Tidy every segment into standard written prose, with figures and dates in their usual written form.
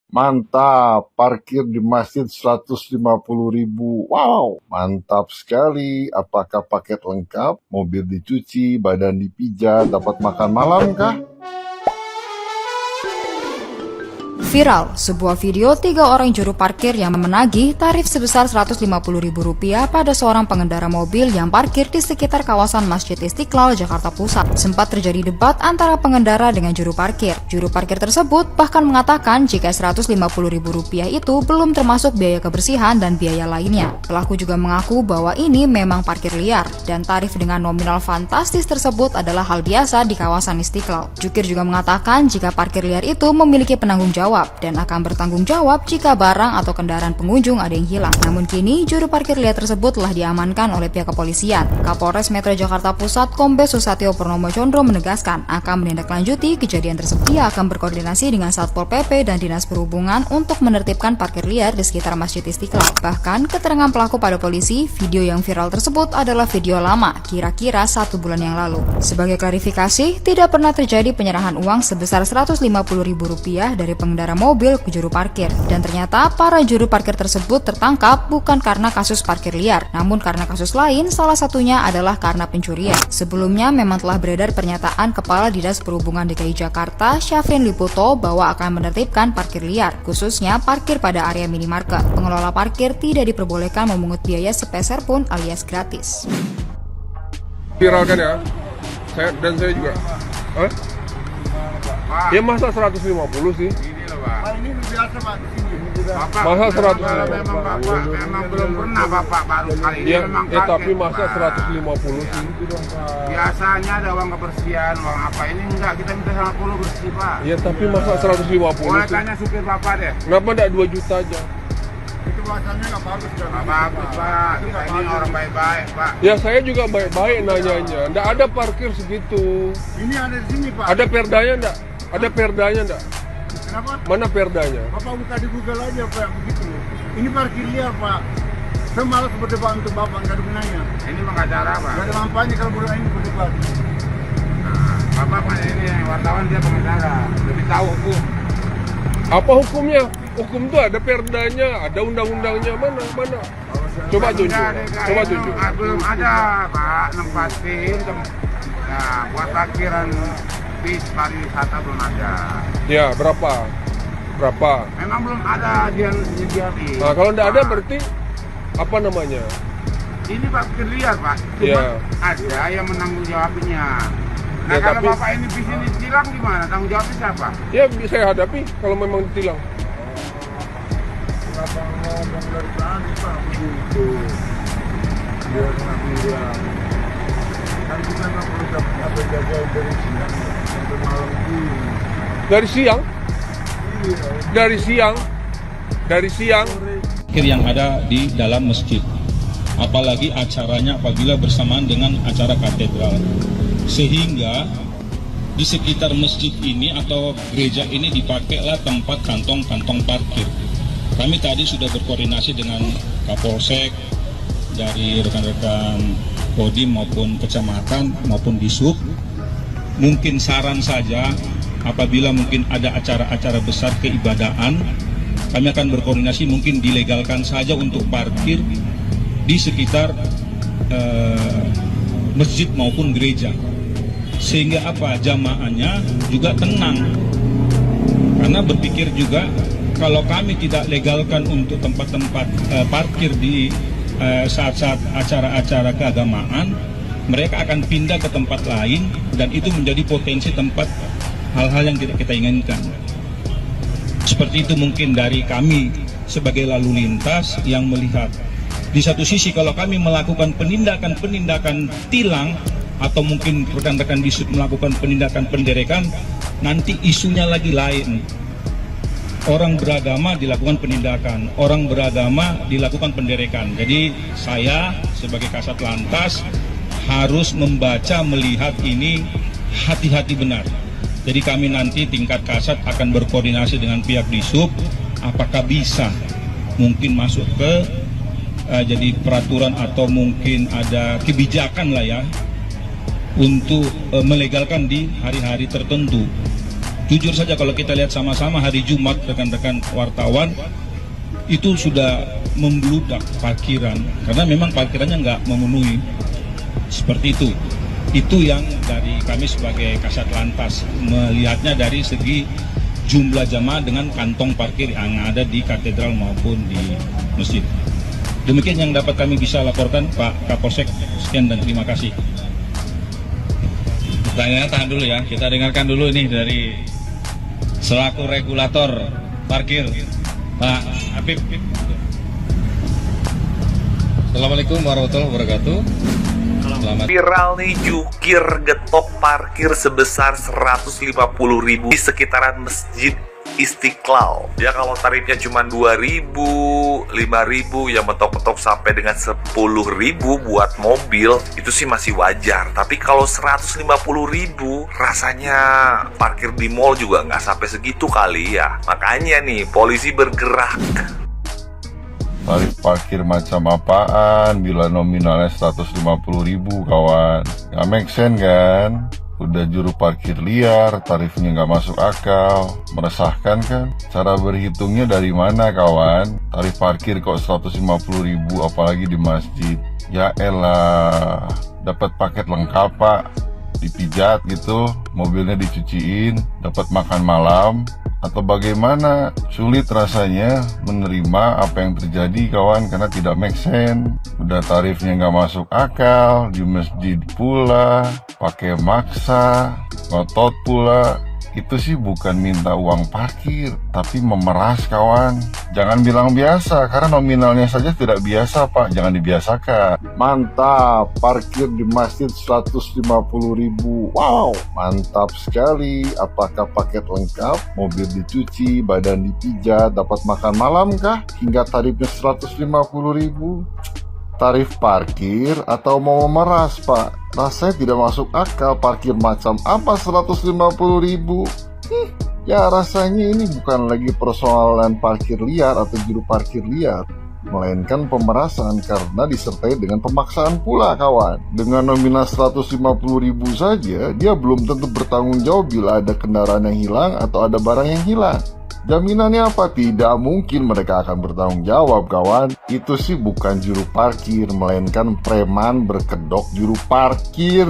Mantap, parkir di masjid 150.000. Wow, mantap sekali. Apakah paket lengkap? Mobil dicuci, badan dipijat, dapat makan malam kah? Viral, sebuah video 3 orang juru parkir yang menagih tarif sebesar Rp150.000 pada seorang pengendara mobil yang parkir di sekitar kawasan Masjid Istiqlal, Jakarta Pusat. Sempat terjadi debat antara pengendara dengan juru parkir. Juru parkir tersebut bahkan mengatakan jika Rp150.000 itu belum termasuk biaya kebersihan dan biaya lainnya. Pelaku juga mengaku bahwa ini memang parkir liar dan tarif dengan nominal fantastis tersebut adalah hal biasa di kawasan Istiqlal. Jukir juga mengatakan jika parkir liar itu memiliki penanggung jawab dan akan bertanggung jawab jika barang atau kendaraan pengunjung ada yang hilang. Namun kini juru parkir liar tersebut telah diamankan oleh pihak kepolisian. Kapolres Metro Jakarta Pusat Kombes Susatyo Purnomo Condro menegaskan akan menindaklanjuti kejadian tersebut. Ia akan berkoordinasi dengan Satpol PP dan Dinas Perhubungan untuk menertibkan parkir liar di sekitar Masjid Istiqlal. Bahkan keterangan pelaku pada polisi, video yang viral tersebut adalah video lama, kira-kira 1 bulan yang lalu. Sebagai klarifikasi, tidak pernah terjadi penyerahan uang sebesar Rp150.000 dari pengendara mobil ke juru parkir. Dan ternyata para juru parkir tersebut tertangkap bukan karena kasus parkir liar, namun karena kasus lain, salah satunya adalah karena pencurian. Sebelumnya memang telah beredar pernyataan Kepala Dinas Perhubungan DKI Jakarta, Syafrin Liputo, bahwa akan menertibkan parkir liar, khususnya parkir pada area minimarket. Pengelola parkir tidak diperbolehkan memungut biaya sepeser pun alias gratis. Viralkan ya, saya juga. Hah? Ya masa 150 sih? Ini biasa Pak di sini. Masa 150? Memang belum pernah Bapak baru kali ini Ya, memang ya tapi kaget, masa Pak. 150 sih? Biasanya ada uang kebersihan, uang apa ini enggak, kita minta 50 bersih Pak. Ya tapi masa 150 Boleh sih? tanya supir Bapak deh. Kenapa enggak 2 juta aja? Itu bahasanya nggak bagus kan? Nggak bagus Pak, kita ini orang baik-baik Pak. Ya saya juga baik-baik nanyanya. Enggak ada parkir segitu. Ini ada di sini Pak. Ada perdanya enggak? Ada perdanya enggak? Kenapa? Mana perdanya? Bapak buka di Google aja Pak yang begitu. Ini parkir liar Pak. Saya malas berdebat untuk Bapak, nggak ada gunanya. Ini pengacara Pak. Nggak ada manfaatnya kalau berdua ini berdebat. Bapak Pak ini wartawan, dia pengacara, lebih tahu hukum. Apa hukumnya? Hukum tuh ada perdanya, ada undang-undangnya, mana? Coba tunjuk. Coba tunjuk. Belum ada Pak, nempatin. Nah, buat parkiran bis pariwisata belum ada. Ya, berapa? Memang belum ada dia nyediain. Nah, kalau enggak ada berarti apa namanya? Ini parkir liar Pak. Cuma Ya. ada yang menanggung jawabnya. Nah, Ya, kalau tapi- Bapak ini bis ini tilang gimana? Tanggung jawabnya siapa? Ya bisa saya hadapi kalau memang ditilang. Kenapa ngomong dari tadi Pak begitu? Dia kena tilang. Kan kita nggak perlu dapat apa jaga dari siang sampai malam ini. Dari siang, Iya. dari siang. parkir yang ada di dalam masjid, apalagi acaranya apabila bersamaan dengan acara katedral, sehingga di sekitar masjid ini atau gereja ini dipakailah tempat kantong-kantong parkir. Kami tadi sudah berkoordinasi dengan Kapolsek, dari rekan-rekan Kodim maupun kecamatan maupun Disub. Mungkin saran saja, apabila mungkin ada acara-acara besar keibadahan, kami akan berkoordinasi mungkin dilegalkan saja untuk parkir di sekitar masjid maupun gereja, sehingga apa, jamaahnya juga tenang. Karena berpikir juga kalau kami tidak legalkan untuk tempat-tempat parkir di saat-saat acara-acara keagamaan, mereka akan pindah ke tempat lain dan itu menjadi potensi tempat hal-hal yang tidak kita inginkan. Seperti itu mungkin dari kami sebagai lalu lintas yang melihat. Di satu sisi kalau kami melakukan penindakan tilang atau mungkin rekan-rekan Disub melakukan penindakan penderekan, nanti isunya lagi lain. Orang beragama dilakukan penindakan, orang beragama dilakukan penderekan. Jadi saya sebagai Kasat Lantas harus membaca, melihat ini hati-hati benar. Jadi kami nanti tingkat Kasat akan berkoordinasi dengan pihak Disub, apakah bisa mungkin masuk ke jadi peraturan atau mungkin ada kebijakan lah ya untuk melegalkan di hari-hari tertentu. Jujur saja kalau kita lihat sama-sama hari Jumat rekan-rekan wartawan itu sudah membludak parkiran karena memang parkirannya nggak memenuhi seperti itu. Itu yang dari kami sebagai Kasat Lantas melihatnya dari segi jumlah jamaah dengan kantong parkir yang ada di katedral maupun di masjid. Demikian yang dapat kami bisa laporkan, Pak Kapolsek. Sekian dan terima kasih. Pertanyaannya tahan dulu ya, kita dengarkan dulu ini dari selaku regulator parkir, Pak Habib. Assalamualaikum warahmatullahi wabarakatuh. Selamat. Viral nih jukir getok parkir sebesar 150.000 di sekitaran Masjid Istiqlal. Ya kalau tarifnya cuma 2.000, 5.000, yang mentok-mentok sampai dengan 10.000 buat mobil, itu sih masih wajar. Tapi kalau 150.000, rasanya parkir di mall juga nggak sampai segitu kali ya. Makanya nih polisi bergerak. Tarif parkir macam apaan bila nominalnya 150.000 kawan? Gak make sense kan? Udah juru parkir liar, tarifnya nggak masuk akal, meresahkan kan? Cara berhitungnya dari mana kawan? Tarif parkir kok 150.000 apalagi di masjid? Ya elah, dapat paket lengkap pak, dipijat gitu, mobilnya dicuciin, dapat makan malam, atau bagaimana? Sulit rasanya menerima apa yang terjadi kawan karena tidak make sense. Udah tarifnya nggak masuk akal, di masjid pula, pakai maksa, ngotot pula. Itu sih bukan minta uang parkir, tapi memeras kawan. Jangan bilang biasa, karena nominalnya saja tidak biasa pak, jangan dibiasakan. Mantap, parkir di masjid 150.000. Wow, mantap sekali. Apakah paket lengkap, mobil dicuci, badan dipijat, dapat makan malam kah? Hingga tarifnya 150.000? Tarif parkir atau mau memeras pak? Rasanya tidak masuk akal, parkir macam apa 150.000? Ya rasanya ini bukan lagi persoalan parkir liar atau juru parkir liar, melainkan pemerasan karena disertai dengan pemaksaan pula kawan. Dengan nominal 150.000 saja, dia belum tentu bertanggung jawab bila ada kendaraan yang hilang atau ada barang yang hilang. Jaminannya apa? Tidak mungkin mereka akan bertanggung jawab kawan. Itu sih bukan juru parkir, melainkan preman berkedok juru parkir.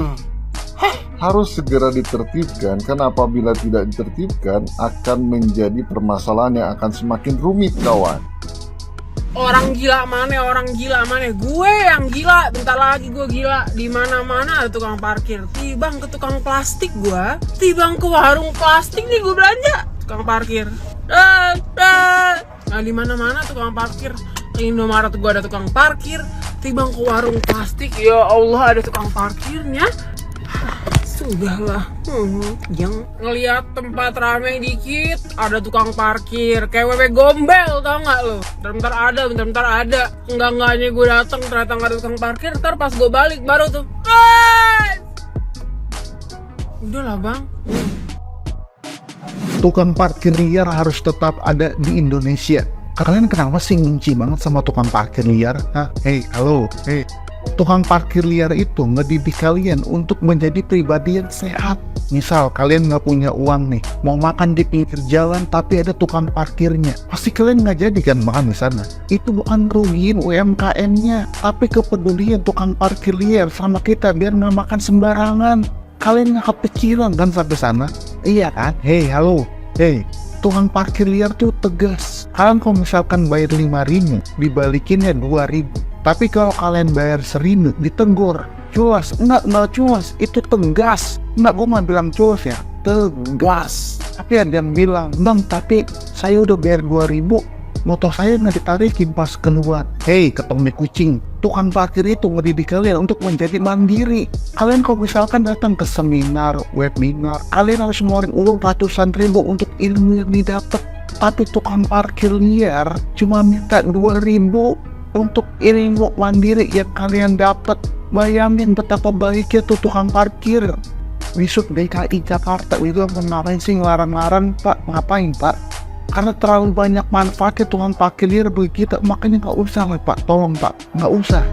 Harus segera ditertibkan, karena apabila tidak ditertibkan akan menjadi permasalahan yang akan semakin rumit kawan. Orang gila mana? Gue yang gila. Bentar lagi gue gila. Di mana-mana ada tukang parkir. Tibang ke tukang plastik gue. Tibang ke warung plastik nih gue belanja. Tukang parkir. Nah di mana-mana tukang parkir. Di Indomaret gue ada tukang parkir. Tibang ke warung plastik. Ya Allah ada tukang parkirnya. Sudahlah, yang ngelihat tempat ramai dikit ada tukang parkir kayak wewe gombel, tau nggak lo? Bentar ada. Enggaknya gue datang ternyata nggak ada tukang parkir. Ntar pas gue balik baru tuh. Udahlah bang. Tukang parkir liar harus tetap ada di Indonesia. Kalian kenapa sih ngunci banget sama tukang parkir liar? Hah? Halo. Tukang parkir liar itu ngedidik kalian untuk menjadi pribadi yang sehat. Misal kalian nggak punya uang nih, mau makan di pinggir jalan tapi ada tukang parkirnya, pasti kalian nggak jadi kan makan di sana. Itu bukan rugiin UMKM-nya, tapi kepedulian tukang parkir liar sama kita biar nggak makan sembarangan. Kalian nggak kepikiran kan sampai sana? Iya kan? Halo. Tukang parkir liar tuh tegas. Kalian kalau misalkan bayar 5.000, dibalikinnya 2.000. Tapi kalau kalian bayar 1.000, ditegur. Cuas, enggak cuas, itu tegas. Enggak, gue nggak bilang cuas ya, tegas. Tapi ada yang bilang, bang tapi saya udah bayar 2.000, motor saya nggak ditarikin pas keluar. Ketemu kucing. Tukang parkir itu ngedidik kalian untuk menjadi mandiri. Kalian kalau misalkan datang ke seminar, webinar, kalian harus ngeluarin uang ratusan ribu untuk ilmu yang didapat. Tapi tukang parkir liar cuma minta 2.000 untuk ilmu mandiri yang kalian dapat. Bayangin betapa baiknya tuh tukang parkir. Besok DKI Jakarta itu ngapain sih ngelarang-larang pak? Ngapain pak? Karena terlalu banyak manfaatnya tukang parkir liar bagi kita, makanya nggak usah pak, tolong pak, nggak usah.